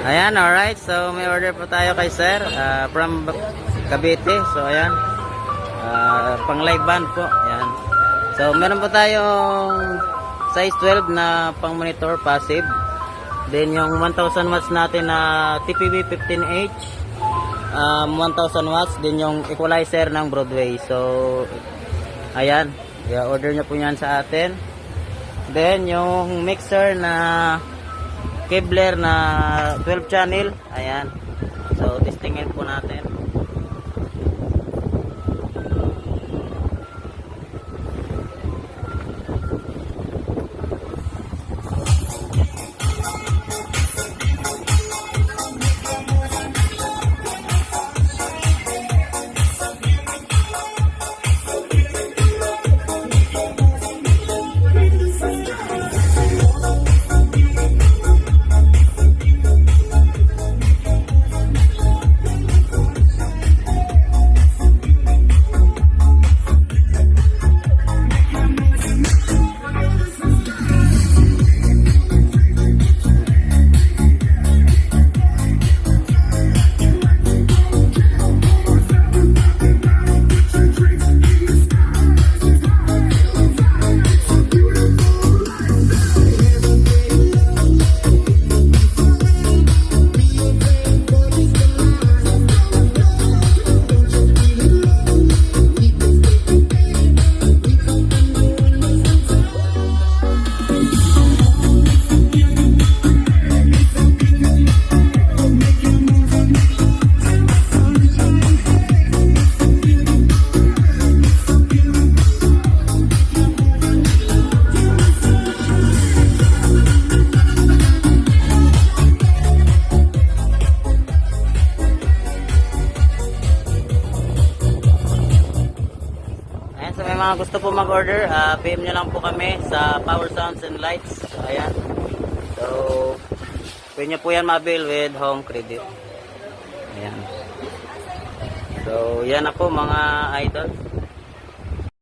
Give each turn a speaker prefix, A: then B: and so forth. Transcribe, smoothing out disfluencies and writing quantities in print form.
A: Ayan, alright. So, may order po tayo kay sir from Cavite. So, ayan. Pang live band po. Ayan. So, meron po tayong size 12 na pang monitor passive. Then, yung 1000 watts natin na TPV 15H. 1000 watts. Then, yung equalizer ng Broadway. So, ayan. I-order nyo po yan sa atin. Then, yung mixer na Kevlar na 12 channel. Ayan. So, testingin po natin. So may mga gusto po mag-order, PM nyo lang po kami sa Power Sounds and Lights. Ayan. So, pwede nyo po yan ma-avail with home credit. Ayan. So, yan na po mga idol.